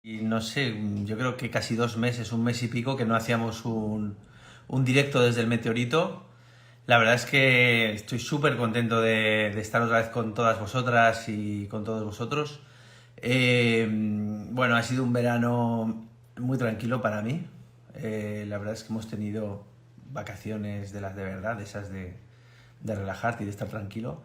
Y no sé, yo creo que casi 2 meses, un mes y pico, que no hacíamos un directo desde el Meteorito. La verdad es que estoy súper contento de estar otra vez con todas vosotras y con todos vosotros. Bueno, ha sido un verano muy tranquilo para mí. La verdad es que hemos tenido vacaciones de las de verdad, de esas de relajarte y de estar tranquilo.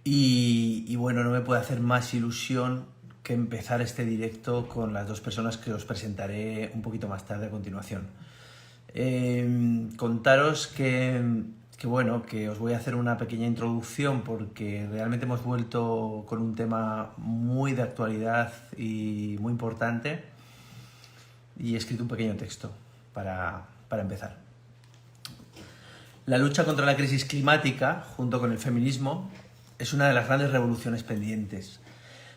Y bueno, no me puede hacer más ilusión que empezar este directo con las dos personas que os presentaré un poquito más tarde a continuación. Contaros que, bueno, que os voy a hacer una pequeña introducción porque realmente hemos vuelto con un tema muy de actualidad y muy importante y he escrito un pequeño texto para empezar. La lucha contra la crisis climática, junto con el feminismo, es una de las grandes revoluciones pendientes.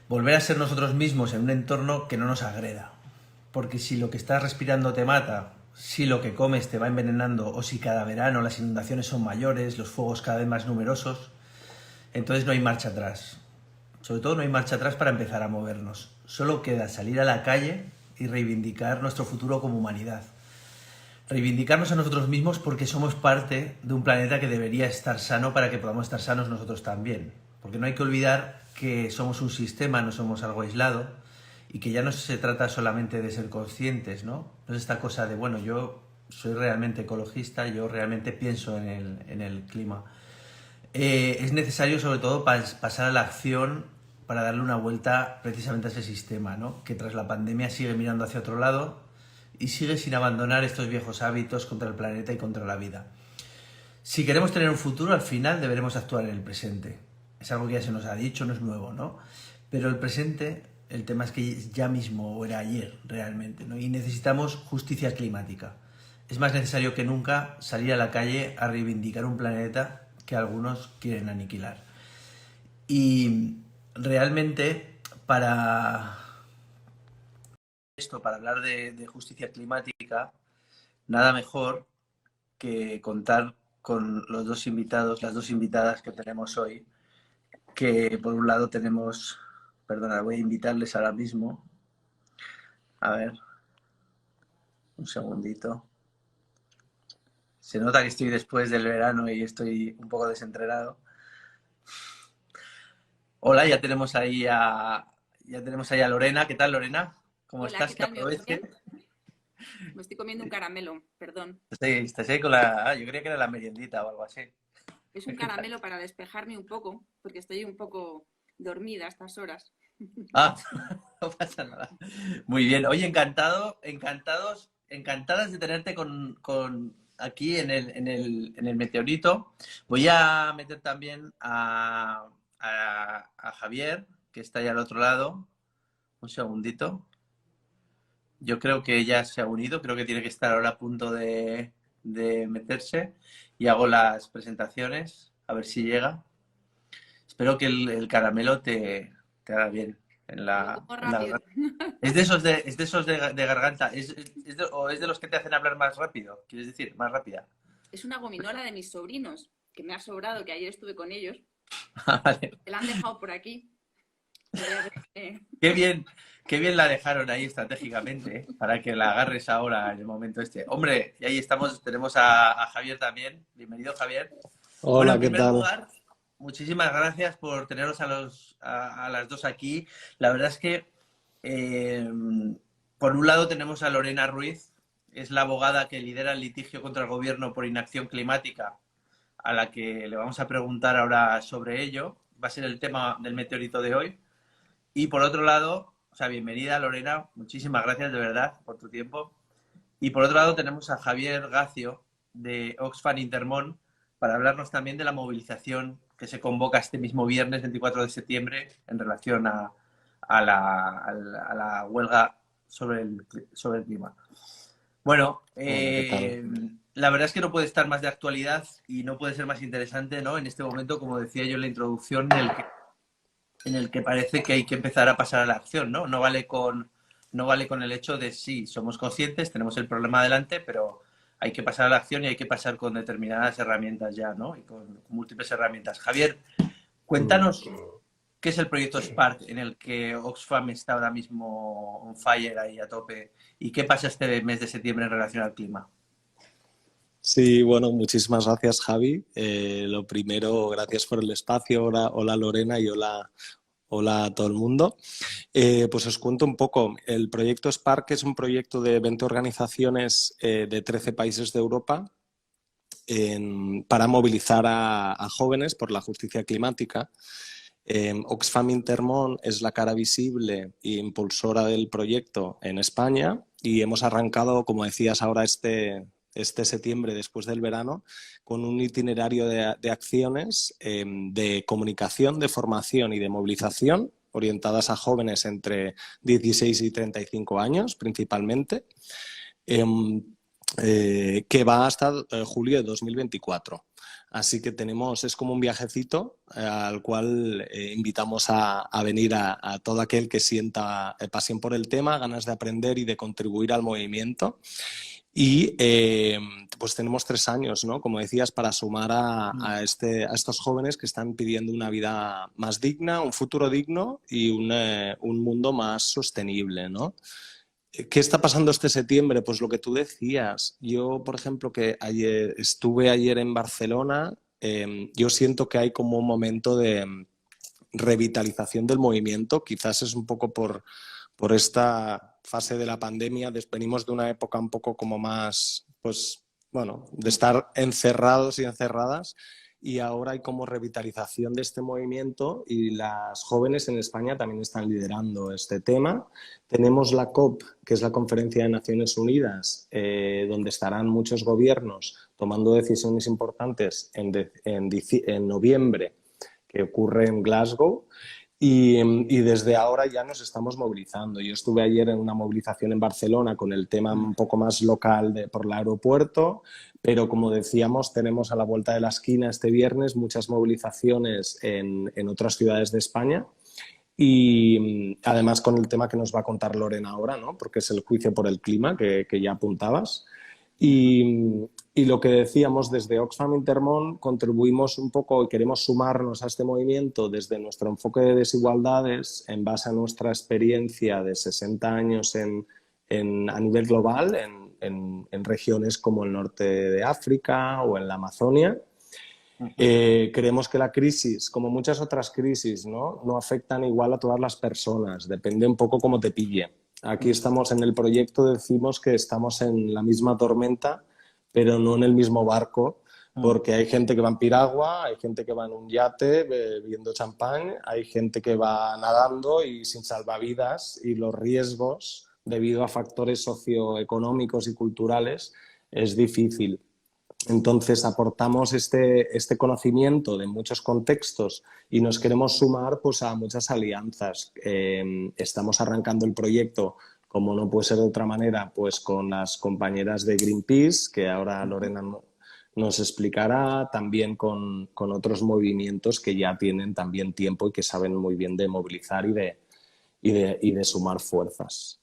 Volver a ser nosotros mismos en un entorno que no nos agreda. Porque si lo que estás respirando te mata, si lo que comes te va envenenando o si cada verano las inundaciones son mayores, los fuegos cada vez más numerosos, entonces no hay marcha atrás. Sobre todo no hay marcha atrás para empezar a movernos. Solo queda salir a la calle y reivindicar nuestro futuro como humanidad. Reivindicarnos a nosotros mismos porque somos parte de un planeta que debería estar sano para que podamos estar sanos nosotros también. Porque no hay que olvidar que somos un sistema, no somos algo aislado y que ya no se trata solamente de ser conscientes, ¿no? No es esta cosa de, bueno, yo soy realmente ecologista, yo realmente pienso en el clima. Es necesario sobre todo pasar a la acción para darle una vuelta precisamente a ese sistema, ¿no? Que tras la pandemia sigue mirando hacia otro lado y sigue sin abandonar estos viejos hábitos contra el planeta y contra la vida. Si queremos tener un futuro, al final deberemos actuar en el presente. Es algo que ya se nos ha dicho, no es nuevo, ¿no? Pero el presente, el tema es que ya mismo o era ayer realmente, ¿no? Y necesitamos justicia climática. Es más necesario que nunca salir a la calle a reivindicar un planeta que algunos quieren aniquilar. Y realmente para hablar de justicia climática, nada mejor que contar con los dos invitados, las dos invitadas que tenemos hoy, que por un lado tenemos, perdona, voy a invitarles ahora mismo, a ver, un segundito. Se nota que estoy después del verano y estoy un poco desentrenado. Hola, ya tenemos ahí a Lorena. ¿Qué tal, Lorena? ¿Cómo Hola, estás? ¿qué Que tal? ¿Me oís aproveche. bien? Me estoy comiendo un caramelo, perdón. Estás ahí con la... yo creía que era la meriendita o algo así. Es un ¿Qué tal? caramelo para despejarme un poco, porque estoy un poco dormida a estas horas. Ah, no pasa nada. Muy bien. Oye, encantadas de tenerte con aquí en el Meteorito. Voy a meter también a Javier, que está ahí al otro lado. Un segundito. Yo creo que ya se ha unido, creo que tiene que estar ahora a punto de meterse. Y hago las presentaciones, a ver si llega. Espero que el caramelo te haga bien en Me lo la, como en la rápido. garganta. Es de esos de garganta, o es de los que te hacen hablar más rápido, quieres decir, más rápida. Es una gominola de mis sobrinos, que me ha sobrado, que ayer estuve con ellos. Vale. Me la han dejado por aquí. Y voy a ver. Qué bien, qué bien la dejaron ahí estratégicamente, para que la agarres ahora en el momento este. Hombre, y ahí estamos, tenemos a Javier también. Bienvenido, Javier. Bueno, en Hola, ¿qué primer tal? lugar, muchísimas gracias por teneros a las dos aquí. La verdad es que, eh, por un lado, tenemos a Lorena Ruiz, es la abogada que lidera el litigio contra el gobierno por inacción climática, a la que le vamos a preguntar ahora sobre ello. Va a ser el tema del meteorito de hoy. Y por otro lado, o sea, bienvenida Lorena, muchísimas gracias de verdad por tu tiempo. Y por otro lado tenemos a Javier Gacio de Oxfam Intermón para hablarnos también de la movilización que se convoca este mismo viernes 24 de septiembre en relación a la huelga sobre el clima. Bueno, Hola, ¿qué tal? la verdad es que no puede estar más de actualidad y no puede ser más interesante, ¿no? En este momento, como decía yo en la introducción, en el que parece que hay que empezar a pasar a la acción, ¿no? No vale con el hecho de sí, somos conscientes, tenemos el problema adelante, pero hay que pasar a la acción y hay que pasar con determinadas herramientas ya, ¿no? Y con múltiples herramientas. Javier, Mm. cuéntanos ¿Qué es el proyecto Spark en el que Oxfam está ahora mismo on fire ahí a tope? ¿Y qué pasa este mes de septiembre en relación al clima? Sí, bueno, muchísimas gracias, Javi. Lo primero, gracias por el espacio. Hola, hola Lorena y hola a todo el mundo. Pues os cuento un poco. El proyecto Spark es un proyecto de 20 organizaciones de 13 países de Europa para movilizar a jóvenes por la justicia climática. Oxfam Intermón es la cara visible e impulsora del proyecto en España y hemos arrancado, como decías ahora, este septiembre, después del verano, con un itinerario de acciones de comunicación, de formación y de movilización orientadas a jóvenes entre 16 y 35 años, principalmente, que va hasta julio de 2024. Así que es como un viajecito al cual invitamos a venir a todo aquel que sienta pasión por el tema, ganas de aprender y de contribuir al movimiento. Y pues tenemos 3 años, ¿no? Como decías, para sumar a estos jóvenes que están pidiendo una vida más digna, un futuro digno y un mundo más sostenible, ¿no? ¿Qué está pasando este septiembre? Pues lo que tú decías. Yo, por ejemplo, que estuve ayer en Barcelona, yo siento que hay como un momento de revitalización del movimiento. Quizás es un poco por esta fase de la pandemia. Venimos de una época un poco como más, pues, bueno, de estar encerrados y encerradas. Y ahora hay como revitalización de este movimiento y las jóvenes en España también están liderando este tema. Tenemos la COP, que es la Conferencia de Naciones Unidas, donde estarán muchos gobiernos tomando decisiones importantes en noviembre, que ocurre en Glasgow. Y desde ahora ya nos estamos movilizando. Yo estuve ayer en una movilización en Barcelona con el tema un poco más local por el aeropuerto, pero como decíamos, tenemos a la vuelta de la esquina este viernes muchas movilizaciones en otras ciudades de España. Y además con el tema que nos va a contar Lorena ahora, ¿no? Porque es el juicio por el clima que ya apuntabas. Y lo que decíamos, desde Oxfam Intermón contribuimos un poco y queremos sumarnos a este movimiento desde nuestro enfoque de desigualdades en base a nuestra experiencia de 60 años a nivel global en regiones como el norte de África o en la Amazonia. Creemos que la crisis, como muchas otras crisis, no afectan igual a todas las personas, depende un poco cómo te pille. Aquí estamos en el proyecto, decimos que estamos en la misma tormenta, pero no en el mismo barco, porque hay gente que va en piragua, hay gente que va en un yate bebiendo champán, hay gente que va nadando y sin salvavidas, y los riesgos, debido a factores socioeconómicos y culturales, es difícil. Entonces aportamos este conocimiento de muchos contextos y nos queremos sumar pues, a muchas alianzas. Estamos arrancando el proyecto, como no puede ser de otra manera, pues con las compañeras de Greenpeace, que ahora Lorena nos explicará, también con otros movimientos que ya tienen también tiempo y que saben muy bien de movilizar y de sumar fuerzas.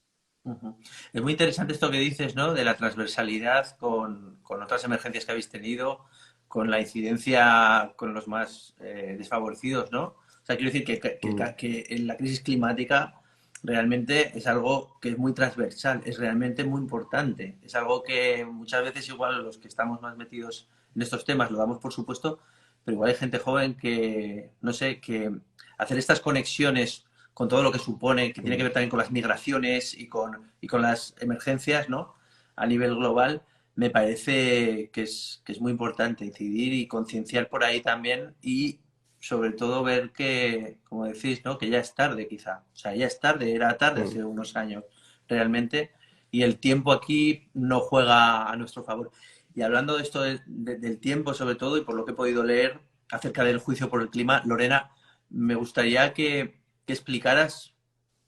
Es muy interesante esto que dices, ¿no? De la transversalidad con otras emergencias que habéis tenido, con la incidencia con los más desfavorecidos, ¿no? O sea, quiero decir que en la crisis climática realmente es algo que es muy transversal, es realmente muy importante. Es algo que muchas veces igual los que estamos más metidos en estos temas lo damos por supuesto, pero igual hay gente joven que, no sé, que hacer estas conexiones con todo lo que supone, que tiene que ver también con las migraciones y con las emergencias, ¿no? A nivel global, me parece que es muy importante incidir y concienciar por ahí también y sobre todo ver que, como decís, ¿no? Que ya es tarde quizá. O sea, ya es tarde, era tarde hace unos años realmente y el tiempo aquí no juega a nuestro favor. Y hablando de esto del tiempo sobre todo y por lo que he podido leer acerca del juicio por el clima, Lorena, me gustaría que explicaras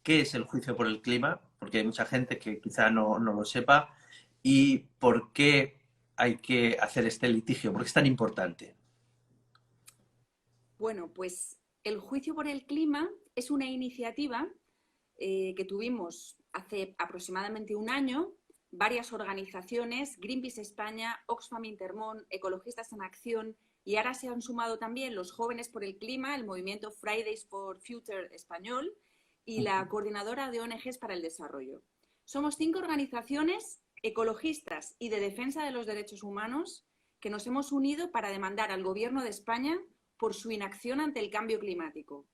qué es el juicio por el clima, porque hay mucha gente que quizá no lo sepa, y por qué hay que hacer este litigio, por qué es tan importante. Bueno, pues el juicio por el clima es una iniciativa que tuvimos hace aproximadamente un año, varias organizaciones, Greenpeace España, Oxfam Intermón, Ecologistas en Acción y ahora se han sumado también los Jóvenes por el Clima, el movimiento Fridays for Future español y la Coordinadora de ONGs para el Desarrollo. Somos 5 organizaciones ecologistas y de defensa de los derechos humanos que nos hemos unido para demandar al Gobierno de España por su inacción ante el cambio climático.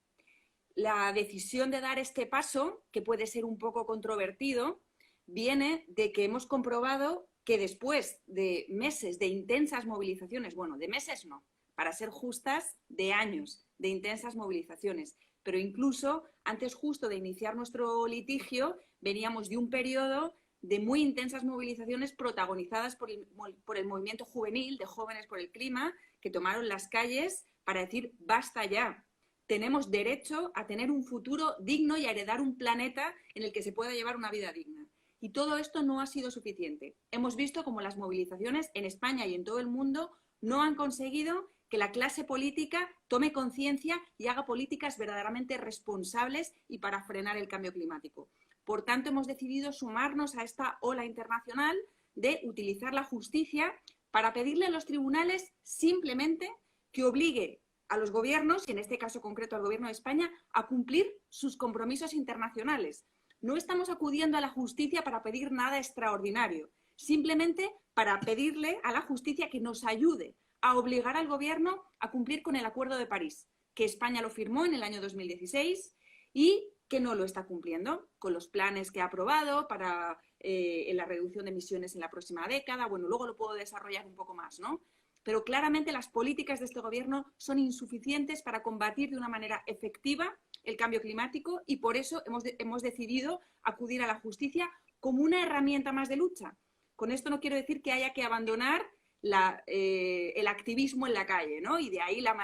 La decisión de dar este paso, que puede ser un poco controvertido, viene de que hemos comprobado que después de meses de intensas movilizaciones, bueno, de meses no, para ser justas, de años de intensas movilizaciones, pero incluso antes justo de iniciar nuestro litigio, veníamos de un periodo de muy intensas movilizaciones protagonizadas por el movimiento juvenil de Jóvenes por el Clima, que tomaron las calles para decir basta ya. Tenemos derecho a tener un futuro digno y a heredar un planeta en el que se pueda llevar una vida digna. Y todo esto no ha sido suficiente. Hemos visto cómo las movilizaciones en España y en todo el mundo no han conseguido que la clase política tome conciencia y haga políticas verdaderamente responsables y para frenar el cambio climático. Por tanto, hemos decidido sumarnos a esta ola internacional de utilizar la justicia para pedirle a los tribunales simplemente que obligue a los gobiernos, y en este caso concreto al Gobierno de España, a cumplir sus compromisos internacionales. No estamos acudiendo a la justicia para pedir nada extraordinario, simplemente para pedirle a la justicia que nos ayude a obligar al Gobierno a cumplir con el Acuerdo de París, que España lo firmó en el año 2016 y que no lo está cumpliendo con los planes que ha aprobado para la reducción de emisiones en la próxima década. Bueno, luego lo puedo desarrollar un poco más, ¿no? Pero claramente las políticas de este Gobierno son insuficientes para combatir de una manera efectiva el cambio climático y por eso hemos decidido acudir a la justicia como una herramienta más de lucha. Con esto no quiero decir que haya que abandonar el activismo en la calle, ¿no? Y de ahí la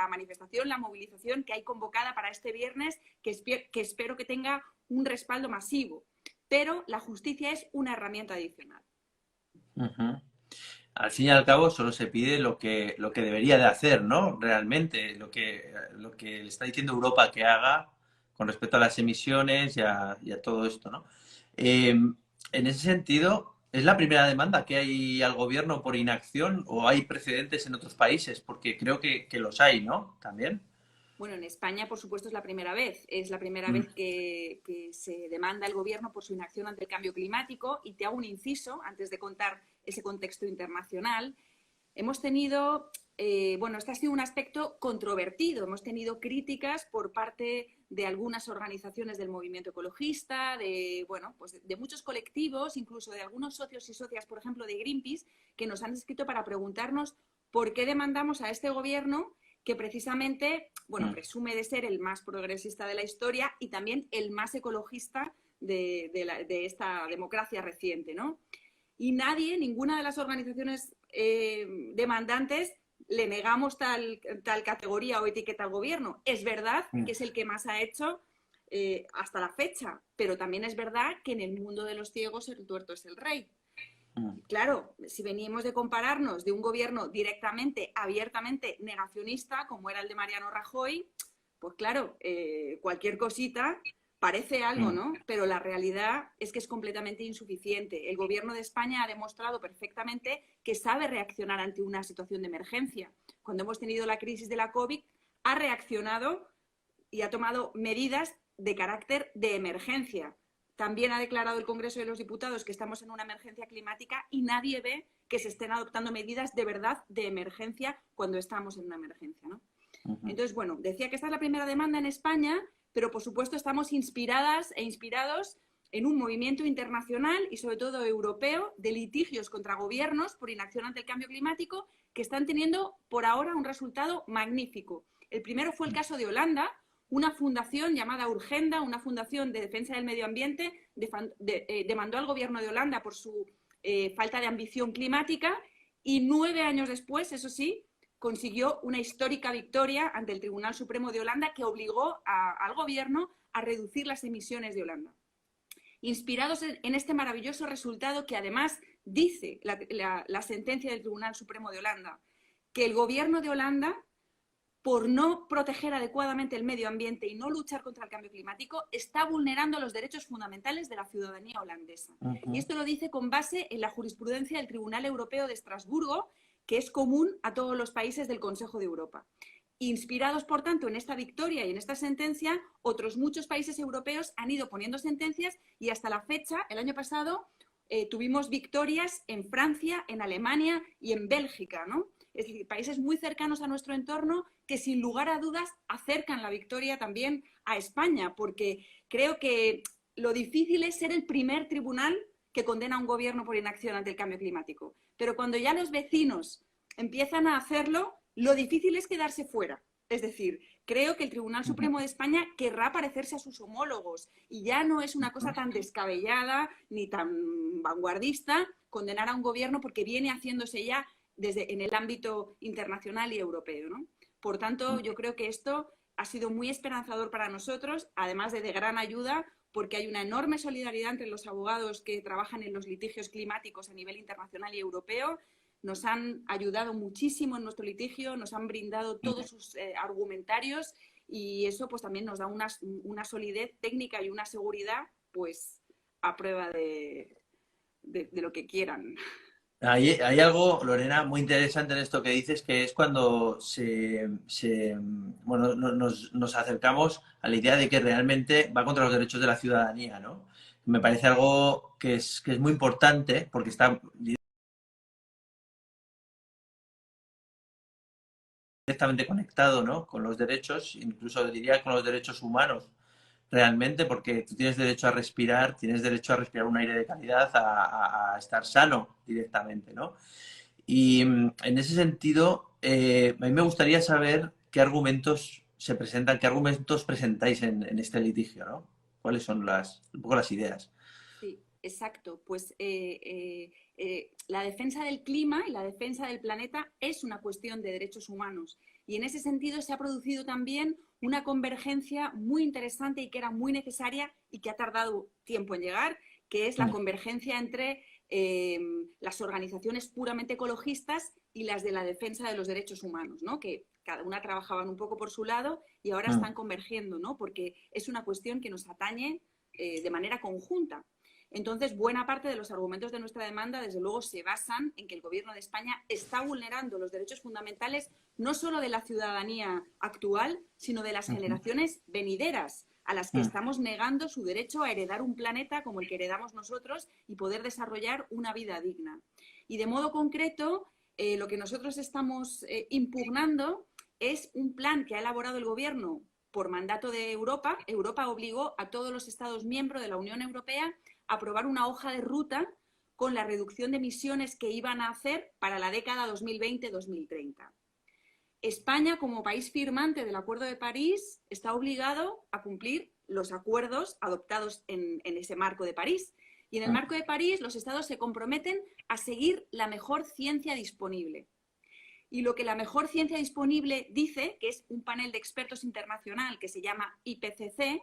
manifestación, la movilización que hay convocada para este viernes, que espero que tenga un respaldo masivo. Pero la justicia es una herramienta adicional. Uh-huh. Al fin y al cabo solo se pide lo que debería de hacer, ¿no? Realmente, lo que le está diciendo Europa que haga con respecto a las emisiones y a todo esto, ¿no? En ese sentido, ¿es la primera demanda que hay al gobierno por inacción o hay precedentes en otros países? Porque creo que los hay, ¿no? También. Bueno, en España, por supuesto, es la primera vez. Es la primera vez que se demanda al Gobierno por su inacción ante el cambio climático. Y te hago un inciso, antes de contar ese contexto internacional. Hemos tenido, este ha sido un aspecto controvertido. Hemos tenido críticas por parte de algunas organizaciones del movimiento ecologista, de muchos colectivos, incluso de algunos socios y socias, por ejemplo, de Greenpeace, que nos han escrito para preguntarnos por qué demandamos a este Gobierno que precisamente, presume de ser el más progresista de la historia y también el más ecologista de esta democracia reciente, ¿no? Y ninguna de las organizaciones demandantes le negamos tal categoría o etiqueta al Gobierno. Es verdad que es el que más ha hecho hasta la fecha, pero también es verdad que en el mundo de los ciegos el tuerto es el rey. Claro, si venimos de compararnos de un gobierno directamente, abiertamente negacionista, como era el de Mariano Rajoy, pues claro, cualquier cosita parece algo, ¿no? Pero la realidad es que es completamente insuficiente. El Gobierno de España ha demostrado perfectamente que sabe reaccionar ante una situación de emergencia. Cuando hemos tenido la crisis de la COVID, ha reaccionado y ha tomado medidas de carácter de emergencia. También ha declarado el Congreso de los Diputados que estamos en una emergencia climática y nadie ve que se estén adoptando medidas de verdad de emergencia cuando estamos en una emergencia, ¿no? Entonces, decía que esta es la primera demanda en España, pero por supuesto estamos inspiradas e inspirados en un movimiento internacional y sobre todo europeo de litigios contra gobiernos por inacción ante el cambio climático que están teniendo por ahora un resultado magnífico. El primero fue el caso de Holanda. Una fundación llamada Urgenda, una fundación de defensa del medio ambiente, demandó al Gobierno de Holanda por su falta de ambición climática y 9 años después, eso sí, consiguió una histórica victoria ante el Tribunal Supremo de Holanda que obligó al Gobierno a reducir las emisiones de Holanda. Inspirados en este maravilloso resultado que además dice la sentencia del Tribunal Supremo de Holanda, que el Gobierno de Holanda, por no proteger adecuadamente el medio ambiente y no luchar contra el cambio climático, está vulnerando los derechos fundamentales de la ciudadanía holandesa. Y esto lo dice con base en la jurisprudencia del Tribunal Europeo de Estrasburgo, que es común a todos los países del Consejo de Europa. Inspirados, por tanto, en esta victoria y en esta sentencia, otros muchos países europeos han ido poniendo sentencias y hasta la fecha, el año pasado, tuvimos victorias en Francia, en Alemania y en Bélgica, ¿no? Es decir, países muy cercanos a nuestro entorno que sin lugar a dudas acercan la victoria también a España, porque creo que lo difícil es ser el primer tribunal que condena a un gobierno por inacción ante el cambio climático. Pero cuando ya los vecinos empiezan a hacerlo, lo difícil es quedarse fuera. Es decir, creo que el Tribunal Supremo de España querrá parecerse a sus homólogos y ya no es una cosa tan descabellada ni tan vanguardista condenar a un gobierno porque viene haciéndose ya desde en el ámbito internacional y europeo, ¿no? Por tanto, yo creo que esto ha sido muy esperanzador para nosotros, además de gran ayuda, porque hay una enorme solidaridad entre los abogados que trabajan en los litigios climáticos a nivel internacional y europeo. Nos han ayudado muchísimo en nuestro litigio, nos han brindado todos sus argumentarios y eso pues también nos da una solidez técnica y una seguridad pues a prueba de lo que quieran. Hay algo, Lorena, muy interesante en esto que dices, que es cuando bueno, nos acercamos a la idea de que realmente va contra los derechos de la ciudadanía, ¿no? Me parece algo que es muy importante porque está directamente conectado, ¿no? Con los derechos, incluso diría con los derechos humanos, realmente, porque tú tienes derecho a respirar, tienes derecho a respirar un aire de calidad, a estar sano directamente, ¿no? Y en ese sentido, a mí me gustaría saber qué argumentos se presentan, qué argumentos presentáis en este litigio, ¿no? ¿Cuáles son un poco las ideas? Sí, exacto. Pues la defensa del clima y la defensa del planeta es una cuestión de derechos humanos. Y en ese sentido se ha producido también una convergencia muy interesante y que era muy necesaria y que ha tardado tiempo en llegar, que es la convergencia entre las organizaciones puramente ecologistas y las de la defensa de los derechos humanos, ¿no? Que cada una trabajaban un poco por su lado y ahora están convergiendo, ¿no? Porque es una cuestión que nos atañe de manera conjunta. Entonces, buena parte de los argumentos de nuestra demanda, desde luego, se basan en que el Gobierno de España está vulnerando los derechos fundamentales no solo de la ciudadanía actual, sino de las generaciones venideras, a las que estamos negando su derecho a heredar un planeta como el que heredamos nosotros y poder desarrollar una vida digna. Y de modo concreto, lo que nosotros estamos impugnando es un plan que ha elaborado el Gobierno por mandato de Europa. Europa obligó a todos los Estados miembros de la Unión Europea a aprobar una hoja de ruta con la reducción de emisiones que iban a hacer para la década 2020-2030. España, como país firmante del Acuerdo de París, está obligado a cumplir los acuerdos adoptados en ese marco de París. Y en el marco de París, los Estados se comprometen a seguir la mejor ciencia disponible. Y lo que la mejor ciencia disponible dice, que es un panel de expertos internacional que se llama IPCC,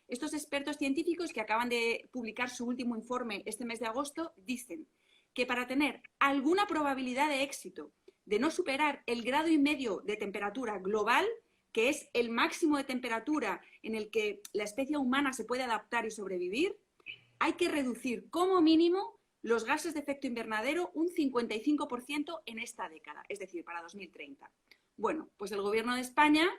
estos expertos científicos que acaban de publicar su último informe este mes de agosto dicen que para tener alguna probabilidad de éxito de no superar el 1,5 grados de temperatura global, que es el máximo de temperatura en el que la especie humana se puede adaptar y sobrevivir, hay que reducir como mínimo los gases de efecto invernadero un 55% en esta década, es decir, para 2030. Bueno, pues el Gobierno de España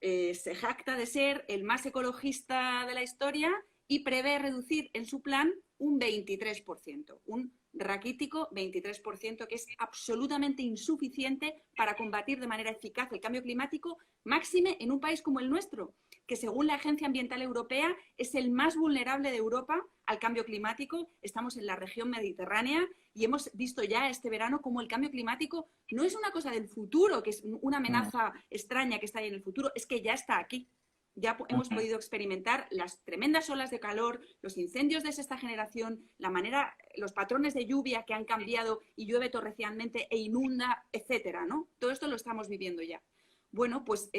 se jacta de ser el más ecologista de la historia y prevé reducir en su plan un 23%, un raquítico 23%, que es absolutamente insuficiente para combatir de manera eficaz el cambio climático, máxime en un país como el nuestro, que según la Agencia Ambiental Europea es el más vulnerable de Europa al cambio climático. Estamos en la región mediterránea y hemos visto ya este verano cómo el cambio climático no es una cosa del futuro, que es una amenaza extraña que está ahí en el futuro, es que ya está aquí. Ya hemos podido experimentar las tremendas olas de calor, los incendios de sexta generación, la manera, los patrones de lluvia que han cambiado y llueve torrencialmente e inunda, etcétera, ¿no? Todo esto lo estamos viviendo ya. Bueno, pues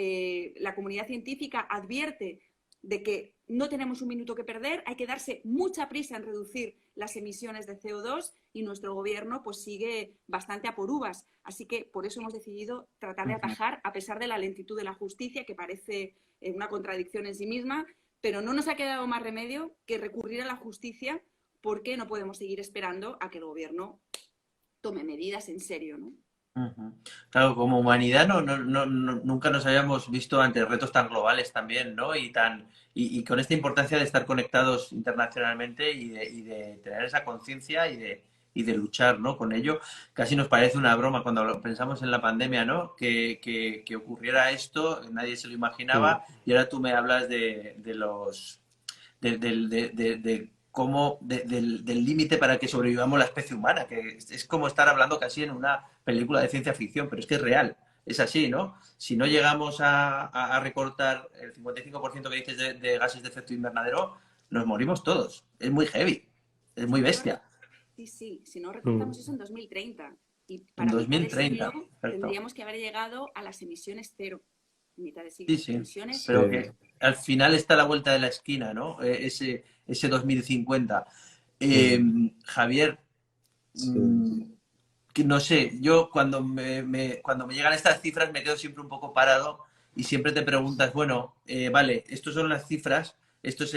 la comunidad científica advierte de que no tenemos un minuto que perder, hay que darse mucha prisa en reducir las emisiones de CO2 y nuestro gobierno pues sigue bastante a por uvas. Así que por eso hemos decidido tratar de atajar, a pesar de la lentitud de la justicia, que parece una contradicción en sí misma, pero no nos ha quedado más remedio que recurrir a la justicia porque no podemos seguir esperando a que el gobierno tome medidas en serio, ¿no? Ujú. Claro, como humanidad nunca nos habíamos visto ante retos tan globales también, ¿no? Y con esta importancia de estar conectados internacionalmente y de tener esa conciencia y de luchar, ¿no? Con ello. Casi nos parece una broma cuando pensamos en la pandemia, ¿no? Que ocurriera esto, nadie se lo Mm, imaginaba, y ahora tú me hablas de los de cómo, del límite para que sobrevivamos la especie humana, que es como estar hablando casi en una película de ciencia ficción, pero es que es real, es así, ¿no? Si no llegamos a recortar el 55% que dices de gases de efecto invernadero, nos morimos todos. Es muy heavy, es muy Si no, bestia. sí, sí, si no mm, recortamos eso en 2030 y En para mitad de 2030, siglo perfecto. tendríamos que haber llegado a las emisiones cero, en mitad de Sí, siglo. sí, Emisiones sí, pero que al final está a la vuelta de la esquina, ¿no? Ese 2050. Eh, mm, Javier, sí, mm, que no sé, yo cuando me llegan estas cifras me quedo siempre un poco parado y siempre te preguntas, bueno, vale, estos son las cifras, esto es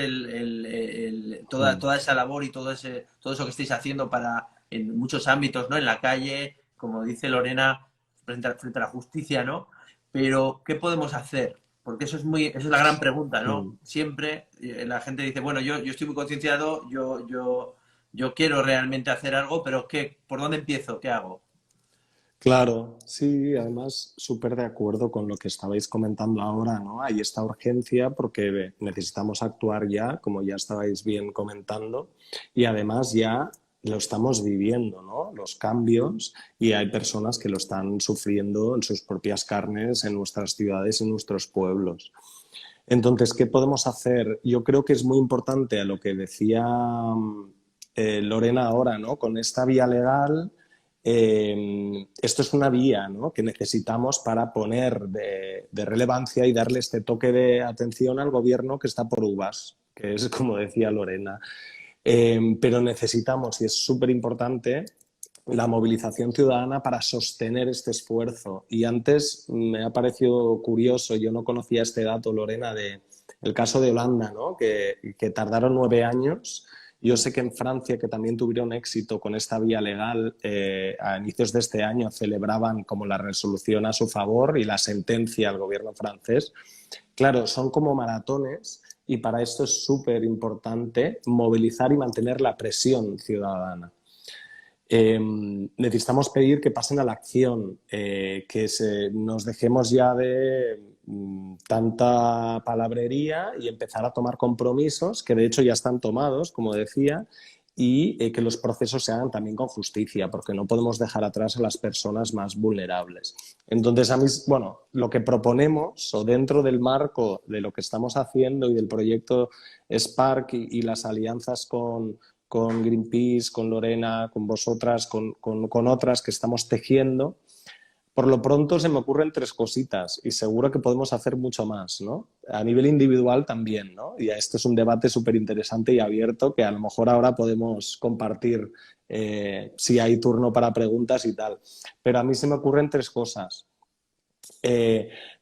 toda, mm, toda esa labor y todo eso que estáis haciendo en muchos ámbitos, ¿no? En la calle, como dice Lorena, frente a la justicia, ¿no? Pero, ¿qué podemos hacer? Porque esa es la gran pregunta, ¿no? mm. Siempre la gente dice, bueno, yo estoy muy concienciado, yo quiero realmente hacer algo, pero ¿por dónde empiezo? ¿Qué hago? Claro, sí, además súper de acuerdo con lo que estabais comentando ahora, ¿no? Hay esta urgencia porque necesitamos actuar ya, como ya estabais bien comentando, y además ya lo estamos viviendo, ¿no? Los cambios, y hay personas que lo están sufriendo en sus propias carnes, en nuestras ciudades y en nuestros pueblos. Entonces, ¿qué podemos hacer? Yo creo que es muy importante a lo que decía Lorena ahora, ¿no? Con esta vía legal, esto es una vía, ¿no? Que necesitamos para poner de relevancia y darle este toque de atención al gobierno que está por uvas, que es como decía Lorena. Pero necesitamos, y es súper importante, la movilización ciudadana para sostener este esfuerzo. Y antes me ha parecido curioso, yo no conocía este dato, Lorena, de el caso de Holanda, ¿no? Que tardaron 9 años. Yo sé que en Francia, que también tuvieron éxito con esta vía legal, a inicios de este año celebraban como la resolución a su favor y la sentencia al gobierno francés. Claro, son como maratones y para esto es súper importante movilizar y mantener la presión ciudadana. Necesitamos pedir que pasen a la acción, nos dejemos ya de tanta palabrería y empezar a tomar compromisos, que de hecho ya están tomados, como decía, y que los procesos se hagan también con justicia, porque no podemos dejar atrás a las personas más vulnerables. Entonces, a mí, bueno, lo que proponemos, o dentro del marco de lo que estamos haciendo y del proyecto Spark y las alianzas con Greenpeace, con Lorena, con vosotras, con otras que estamos tejiendo. Por lo pronto se me ocurren 3 cositas y seguro que podemos hacer mucho más, ¿no? A nivel individual también, ¿no? Y este es un debate súper interesante y abierto que a lo mejor ahora podemos compartir si hay turno para preguntas y tal. Pero a mí se me ocurren 3 cosas.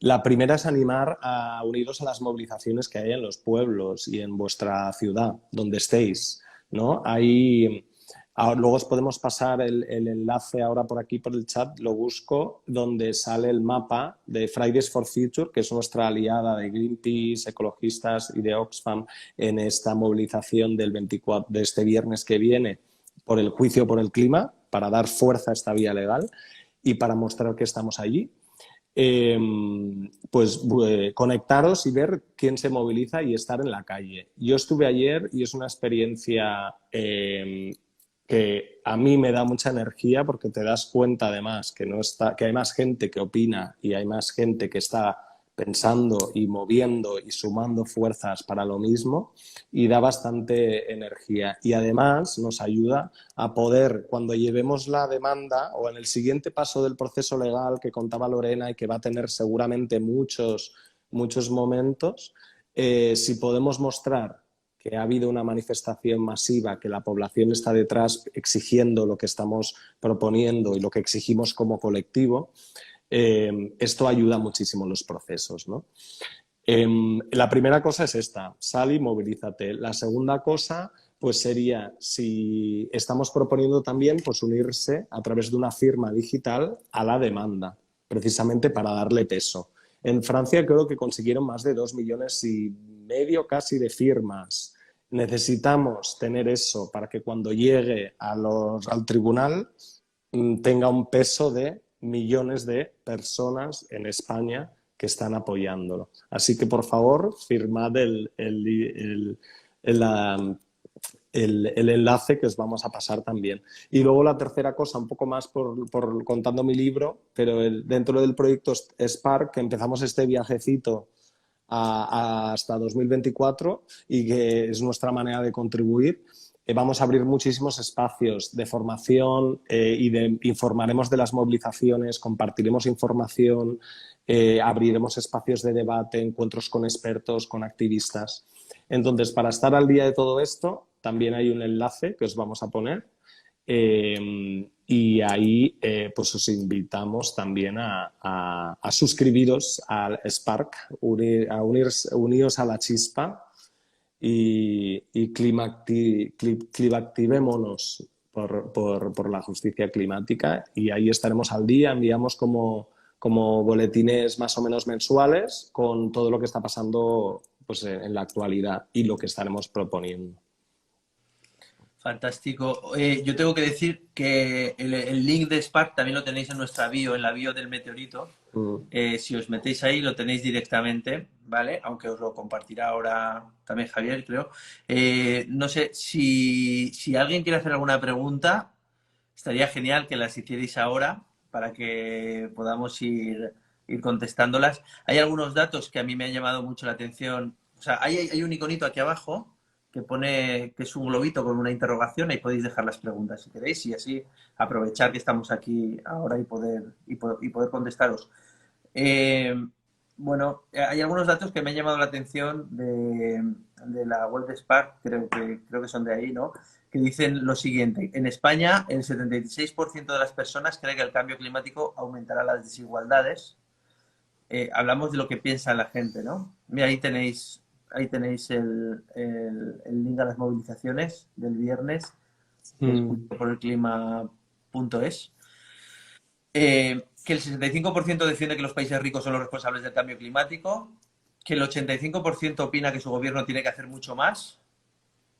La primera es animar a uniros a las movilizaciones que hay en los pueblos y en vuestra ciudad, donde estéis, ¿no? Luego os podemos pasar el enlace ahora por aquí, por el chat, lo busco, donde sale el mapa de Fridays for Future, que es nuestra aliada de Greenpeace, ecologistas y de Oxfam en esta movilización del 24, de este viernes que viene por el juicio por el clima, para dar fuerza a esta vía legal y para mostrar que estamos allí. Eh, pues conectaros y ver quién se moviliza y estar en la calle. Yo estuve ayer y es una experiencia que a mí me da mucha energía porque te das cuenta además que hay más gente que opina y hay más gente que está pensando y moviendo y sumando fuerzas para lo mismo y da bastante energía y además nos ayuda a poder, cuando llevemos la demanda o en el siguiente paso del proceso legal que contaba Lorena y que va a tener seguramente muchos momentos, si podemos mostrar que ha habido una manifestación masiva, que la población está detrás exigiendo lo que estamos proponiendo y lo que exigimos como colectivo, esto ayuda muchísimo en los procesos, ¿no? La primera cosa es esta, sal y movilízate. La segunda cosa, pues sería si estamos proponiendo también pues unirse a través de una firma digital a la demanda, precisamente para darle peso. En Francia creo que consiguieron más de 2,5 millones casi de firmas. Necesitamos tener eso para que cuando llegue al tribunal tenga un peso de millones de personas en España que están apoyándolo. Así que, por favor, firmad el enlace que os vamos a pasar también. Y luego la tercera cosa, un poco más por contando mi libro, pero dentro del proyecto Spark, que empezamos este viajecito hasta 2024 y que es nuestra manera de contribuir. Vamos a abrir muchísimos espacios de formación informaremos de las movilizaciones, compartiremos información, abriremos espacios de debate, encuentros con expertos, con activistas. Entonces, para estar al día de todo esto, también hay un enlace que os vamos a poner y ahí pues os invitamos también a suscribiros al Spark, uniros a la chispa y climaactivémonos por la justicia climática y ahí estaremos al día, enviamos como boletines más o menos mensuales con todo lo que está pasando pues, en la actualidad y lo que estaremos proponiendo. Fantástico. Yo tengo que decir que el link de Spark también lo tenéis en nuestra bio, en la bio del Meteorito. Si os metéis ahí lo tenéis directamente, ¿vale? Aunque os lo compartirá ahora también Javier, creo. No sé, si alguien quiere hacer alguna pregunta, estaría genial que las hicierais ahora para que podamos ir contestándolas. Hay algunos datos que a mí me han llamado mucho la atención. O sea, hay un iconito aquí abajo que pone que es un globito con una interrogación, ahí podéis dejar las preguntas si queréis y así aprovechar que estamos aquí ahora y poder contestaros. Bueno, hay algunos datos que me han llamado la atención de la web de Spark, creo que son de ahí, ¿no? Que dicen lo siguiente: en España el 76% de las personas cree que el cambio climático aumentará las desigualdades. Hablamos de lo que piensa la gente, ¿no? Mira, ahí tenéis el link a las movilizaciones del viernes, que es por el clima.es. Que el 65% defiende que los países ricos son los responsables del cambio climático, que el 85% opina que su gobierno tiene que hacer mucho más,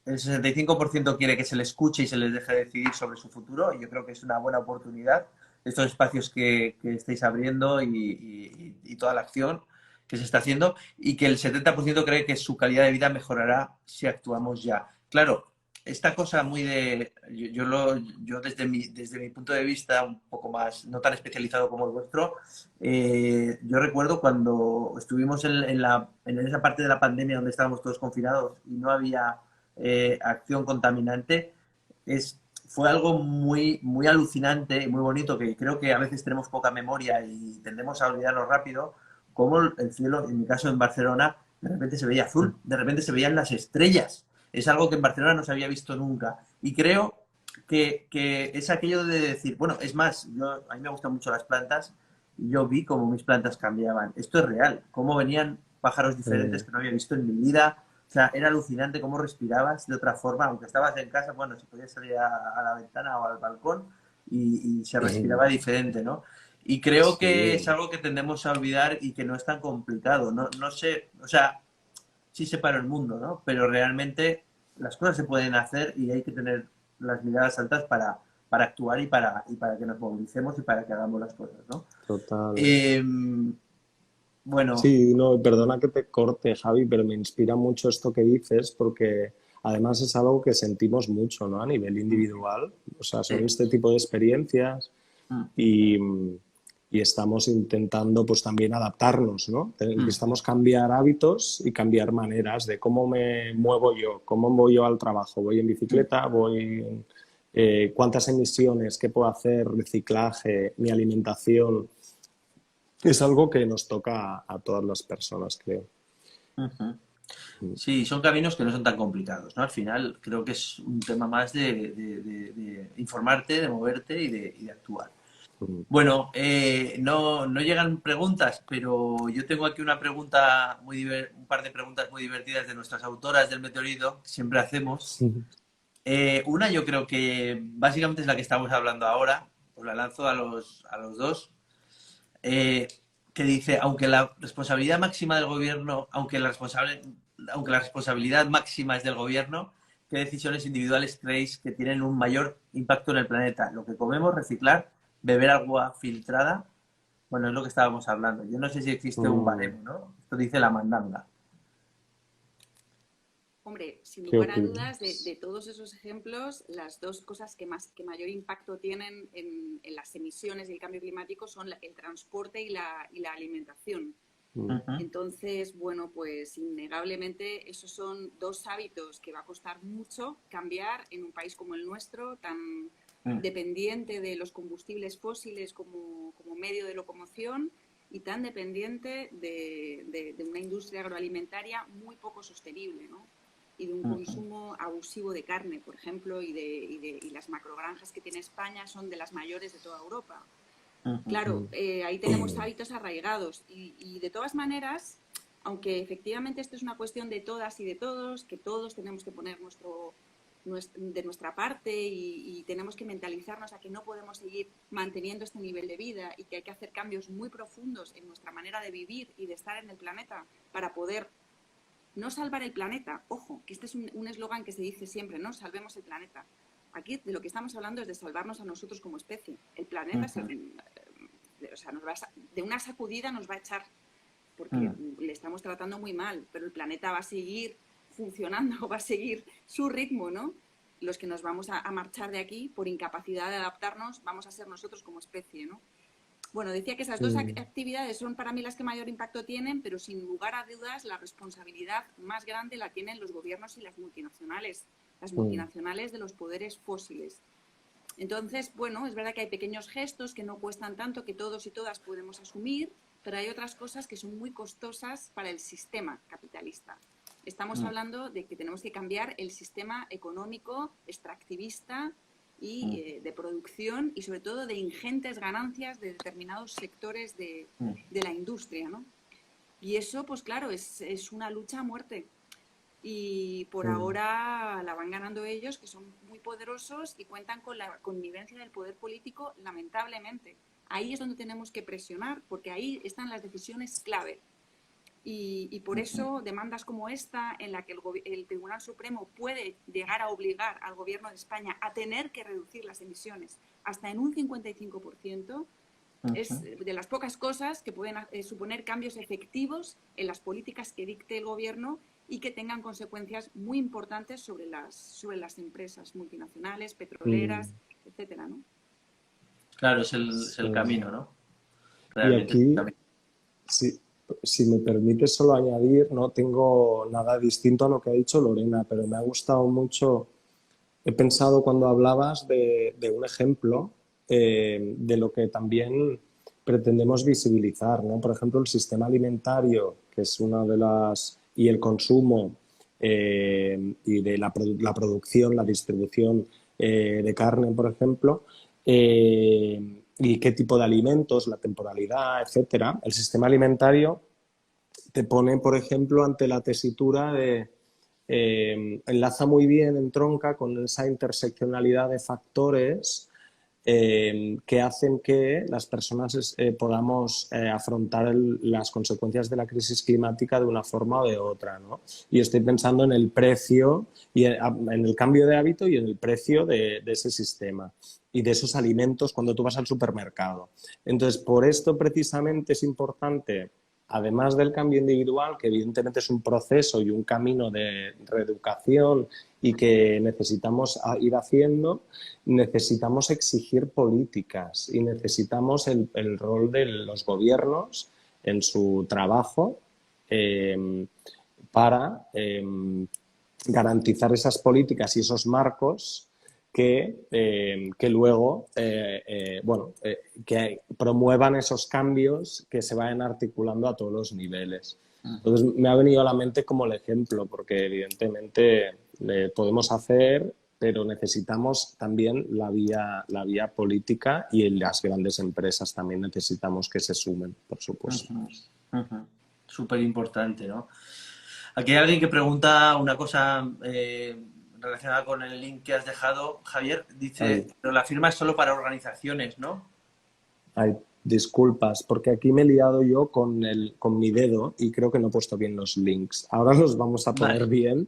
el 65% quiere que se les escuche y se les deje decidir sobre su futuro, y yo creo que es una buena oportunidad estos espacios que estáis abriendo y toda la acción que se está haciendo, y que el 70% cree que su calidad de vida mejorará si actuamos ya. Claro, esta cosa muy de... Yo desde mi punto de vista, un poco más, no tan especializado como el vuestro, yo recuerdo cuando estuvimos en esa parte de la pandemia donde estábamos todos confinados y no había acción contaminante, fue algo muy, muy alucinante y muy bonito, que creo que a veces tenemos poca memoria y tendemos a olvidarlo rápido, como el cielo, en mi caso en Barcelona, de repente se veía azul, de repente se veían las estrellas. Es algo que en Barcelona no se había visto nunca. Y creo que es aquello de decir, bueno, es más, a mí me gustan mucho las plantas y yo vi cómo mis plantas cambiaban. Esto es real, cómo venían pájaros diferentes que no había visto en mi vida. O sea, era alucinante cómo respirabas de otra forma, aunque estabas en casa, bueno, si podías salir a la ventana o al balcón y se respiraba diferente, ¿no? Y creo que es algo que tendemos a olvidar y que no es tan complicado. No sé, o sea, sí separa el mundo, ¿no? Pero realmente las cosas se pueden hacer y hay que tener las miradas altas para actuar y para que nos movilicemos y para que hagamos las cosas, ¿no? Total. Bueno. Sí, no, perdona que te corte, Javi, pero me inspira mucho esto que dices porque además es algo que sentimos mucho, ¿no? A nivel individual. O sea, son este tipo de experiencias y estamos intentando pues también adaptarnos, ¿no? Necesitamos cambiar hábitos y cambiar maneras de cómo me muevo yo, cómo voy yo al trabajo, voy en bicicleta, cuántas emisiones, qué puedo hacer, reciclaje, mi alimentación. Es algo que nos toca a todas las personas, creo. Sí, son caminos que no son tan complicados, ¿no? Al final creo que es un tema más de informarte, de moverte y de actuar. Bueno, no llegan preguntas, pero yo tengo aquí una pregunta un par de preguntas muy divertidas de nuestras autoras del Meteorito, que siempre hacemos. Una yo creo que básicamente es la que estamos hablando ahora, os la lanzo a los dos, eh, que dice, aunque la responsabilidad máxima del gobierno, aunque la responsabilidad máxima es del gobierno, ¿qué decisiones individuales creéis que tienen un mayor impacto en el planeta? Lo que comemos, reciclar, beber agua filtrada. Bueno, es lo que estábamos hablando. Yo no sé si existe un Mm, baremo, ¿no? Esto dice la mandanga. Hombre, sin ¿Qué lugar a dudas, opinas? de todos esos ejemplos, las dos cosas que mayor impacto tienen en las emisiones y el cambio climático son el transporte y la alimentación. Mm, Ujú, Entonces, bueno, pues innegablemente esos son dos hábitos que va a costar mucho cambiar en un país como el nuestro, tan mm, dependiente de los combustibles fósiles como medio de locomoción y tan dependiente de una industria agroalimentaria muy poco sostenible, ¿no? Y de un ujú, consumo abusivo de carne, por ejemplo, y las macrogranjas que tiene España son de las mayores de toda Europa. ujú, Claro, mm, ahí tenemos hábitos arraigados y de todas maneras, aunque efectivamente esto es una cuestión de todas y de todos, que todos tenemos que poner de nuestra parte y tenemos que mentalizarnos a que no podemos seguir manteniendo este nivel de vida y que hay que hacer cambios muy profundos en nuestra manera de vivir y de estar en el planeta para poder no salvar el planeta. Ojo, que este es un eslogan que se dice siempre, ¿no? Salvemos el planeta. Aquí de lo que estamos hablando es de salvarnos a nosotros como especie. El planeta, ujú, o sea, de una sacudida nos va a echar porque ujú, le estamos tratando muy mal, pero el planeta va a seguir funcionando, va a seguir su ritmo, ¿no? Los que nos vamos a marchar de aquí por incapacidad de adaptarnos vamos a ser nosotros como especie, ¿no? Bueno, decía que esas dos mm, actividades son para mí las que mayor impacto tienen, pero sin lugar a dudas la responsabilidad más grande la tienen los gobiernos y las mm, multinacionales de los poderes fósiles. Entonces, bueno, es verdad que hay pequeños gestos que no cuestan tanto, que todos y todas podemos asumir, pero hay otras cosas que son muy costosas para el sistema capitalista. Estamos ujú, hablando de que tenemos que cambiar el sistema económico extractivista y ujú, de producción y sobre todo de ingentes ganancias de determinados sectores ujú, de la industria, ¿no? Y eso, pues claro, es una lucha a muerte y por mm, ahora la van ganando ellos, que son muy poderosos y cuentan con la connivencia del poder político, lamentablemente. Ahí es donde tenemos que presionar, porque ahí están las decisiones clave. Y por ujú. eso demandas como esta, en la que el Tribunal Supremo puede llegar a obligar al Gobierno de España a tener que reducir las emisiones hasta en un 55%, es Ujú. de las pocas cosas que pueden suponer cambios efectivos en las políticas que dicte el gobierno y que tengan consecuencias muy importantes sobre las empresas multinacionales, mm. petroleras, etcétera, ¿no? Claro, es Sí. el camino, ¿no? Y Realmente es el aquí, camino. si, si me permite solo añadir, no tengo nada distinto a lo que ha dicho Lorena, pero me ha gustado mucho. He pensado cuando hablabas de un ejemplo de lo que también pretendemos visibilizar, ¿no? Por ejemplo, el sistema alimentario, que es una de las, y el consumo y de la producción, la distribución de carne, por ejemplo, y qué tipo de alimentos, la temporalidad, etcétera. El sistema alimentario te pone, por ejemplo, ante la tesitura de enlaza muy bien, entronca con esa interseccionalidad de factores que hacen que las personas podamos afrontar las consecuencias de la crisis climática de una forma o de otra, ¿no? Y estoy pensando en el precio, y en el cambio de hábito y en el precio de ese sistema y de esos alimentos cuando tú vas al supermercado. Entonces, por esto precisamente es importante, además del cambio individual, que evidentemente es un proceso y un camino de reeducación y que necesitamos ir haciendo, necesitamos exigir políticas y necesitamos el rol de los gobiernos en su trabajo eh, para garantizar esas políticas y esos marcos que luego que promuevan esos cambios que se vayan articulando a todos los niveles. Ujú. Entonces me ha venido a la mente como el ejemplo, porque evidentemente podemos hacer, pero necesitamos también la vía política y las grandes empresas también necesitamos que se sumen, por supuesto. Ujú, ujú. Súper importante, ¿no? Aquí hay alguien que pregunta una cosa relacionada con el link que has dejado, Javier, dice, Ay. pero la firma es solo para organizaciones, ¿no? Ay, disculpas, porque aquí me he liado yo con mi dedo y creo que no he puesto bien los links. Ahora los vamos a poner Vale, bien.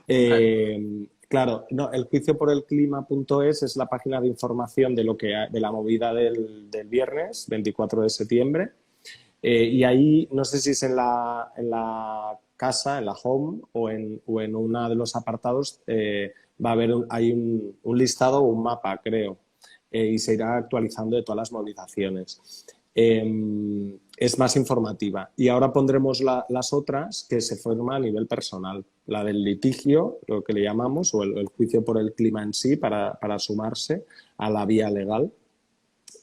vale. Claro, no, el juicio por el clima.es es la página de información de de la movida del viernes, 24 de septiembre. Y ahí, no sé si es en en la casa, en la home o en uno de los apartados, va a haber hay un listado o un mapa, creo, y se irá actualizando de todas las movilizaciones. Es más informativa. Y ahora pondremos las otras que se forman a nivel personal. La del litigio, lo que le llamamos, o el juicio por el clima en sí, para sumarse a la vía legal.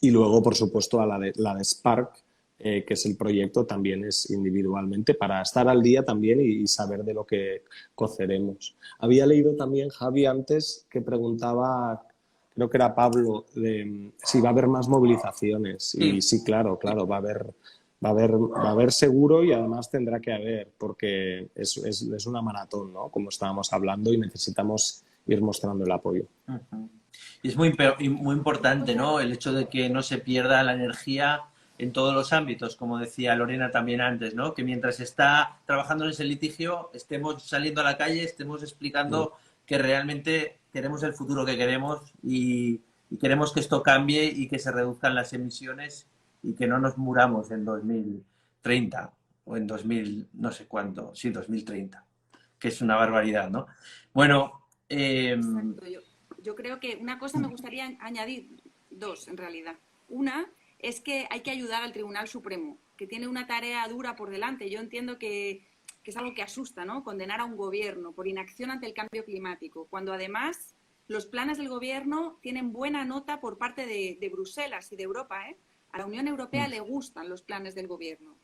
Y luego, por supuesto, a la de Spark, que es el proyecto, también es individualmente, para estar al día también y saber de lo que coceremos. Había leído también, Javi, antes, que preguntaba, creo que era Pablo, de si va a haber más movilizaciones. Y Sí, sí, claro, claro, va a haber seguro y además tendrá que haber, porque es una maratón, ¿no? Como estábamos hablando y necesitamos ir mostrando el apoyo. ujú. Y es muy importante, ¿no? El hecho de que no se pierda la energía en todos los ámbitos, como decía Lorena también antes, ¿no? Que mientras está trabajando en ese litigio, estemos saliendo a la calle, estemos explicando que realmente queremos el futuro que queremos y queremos que esto cambie y que se reduzcan las emisiones y que no nos muramos en 2030 o en 2000, no sé cuánto, sí, 2030, que es una barbaridad, ¿no? Bueno, Exacto. Yo creo que una cosa me gustaría añadir, dos en realidad. Una es que hay que ayudar al Tribunal Supremo, que tiene una tarea dura por delante. Yo entiendo que es algo que asusta, ¿no? Condenar a un gobierno por inacción ante el cambio climático, cuando además los planes del gobierno tienen buena nota por parte de Bruselas y de Europa, ¿eh? A la Unión Europea le gustan los planes del gobierno,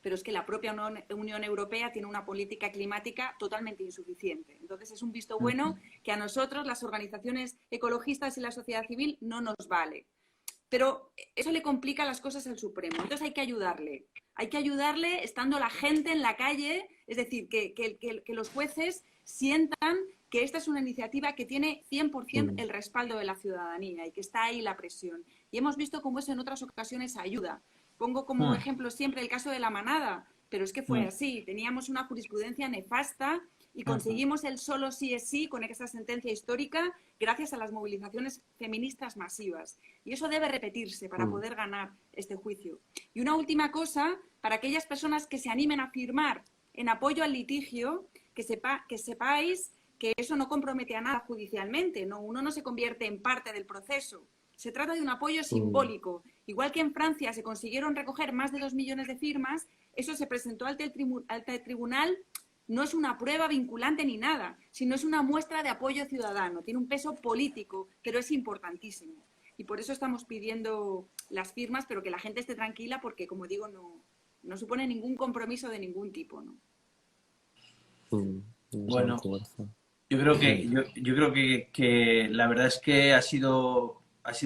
pero es que la propia Unión Europea tiene una política climática totalmente insuficiente. Entonces es un visto bueno que a nosotros, las organizaciones ecologistas y la sociedad civil, no nos vale. Pero eso le complica las cosas al Supremo. Entonces hay que ayudarle. Hay que ayudarle estando la gente en la calle, es decir, que los jueces sientan que esta es una iniciativa que tiene 100% el respaldo de la ciudadanía y que está ahí la presión. Y hemos visto cómo eso en otras ocasiones ayuda. Pongo como ejemplo siempre el caso de la manada, pero es que fue así. Teníamos una jurisprudencia nefasta y conseguimos el solo sí es sí con esa sentencia histórica gracias a las movilizaciones feministas masivas. Y eso debe repetirse para poder ganar este juicio. Y una última cosa, para aquellas personas que se animen a firmar en apoyo al litigio, que sepáis que eso no compromete a nada judicialmente, ¿no? Uno no se convierte en parte del proceso. Se trata de un apoyo simbólico. Igual que en Francia se consiguieron recoger más de 2 millones de firmas, eso se presentó ante el tribunal, no es una prueba vinculante ni nada, sino es una muestra de apoyo ciudadano. Tiene un peso político, pero es importantísimo. Y por eso estamos pidiendo las firmas, pero que la gente esté tranquila porque, como digo, no supone ningún compromiso de ningún tipo, ¿no? bueno, yo creo que la verdad es que ha sido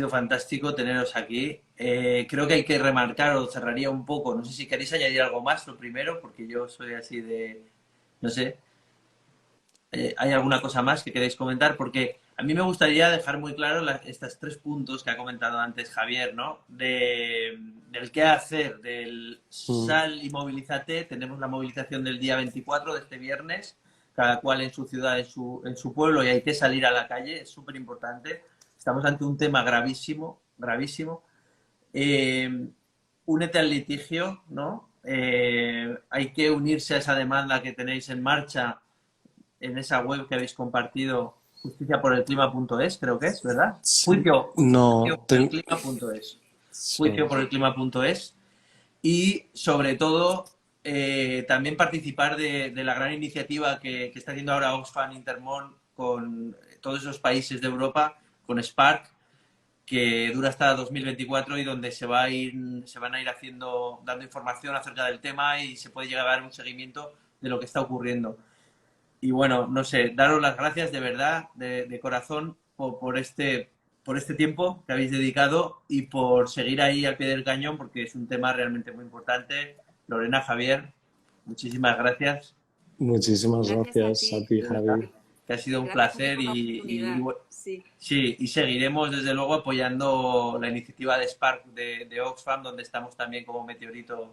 fantástico teneros aquí. Creo que hay que remarcar o cerraría un poco, no sé si queréis añadir algo más, lo primero, porque yo soy así de, no sé, ¿hay alguna cosa más que queréis comentar? Porque a mí me gustaría dejar muy claro estos tres puntos que ha comentado antes Javier, ¿no? Del qué hacer, del sal y movilízate. Tenemos la movilización del día 24 de este viernes, cada cual en su ciudad, en su pueblo, y hay que salir a la calle, es súper importante. Estamos ante un tema gravísimo, gravísimo. Eh, Únete al litigio, ¿no? Hay que unirse a esa demanda que tenéis en marcha en esa web que habéis compartido, justiciaporelclima.es, creo que es, ¿verdad? No, Juicio por el clima.es. Juicio por el clima.es. Y sobre todo, también participar de la gran iniciativa que está haciendo ahora Oxfam Intermón con todos esos países de Europa, con Spark, que dura hasta 2024 y donde se van a ir haciendo, dando información acerca del tema y se puede llegar a dar un seguimiento de lo que está ocurriendo. Y bueno, no sé, daros las gracias de verdad, de corazón, por este tiempo que habéis dedicado y por seguir ahí al pie del cañón, porque es un tema realmente muy importante. Lorena, Javier, muchísimas gracias. muchísimas Gracias a gracias a ti. ti, Javi. que ha sido un Gracias placer por la y, oportunidad. Sí. sí, y seguiremos desde luego apoyando la iniciativa de Spark de Oxfam, donde estamos también como Meteorito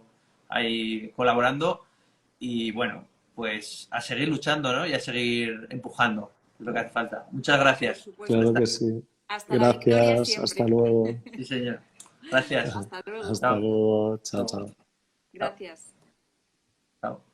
ahí colaborando. Y bueno, pues a seguir luchando, ¿no? Y a seguir empujando, es lo que hace falta. Muchas Por gracias. supuesto. Claro que sí. Hasta la victoria Gracias, siempre. hasta luego. Sí, señor. Gracias. Hasta luego. Hasta Chao. luego, chao, Chao. chao. Gracias. Chao.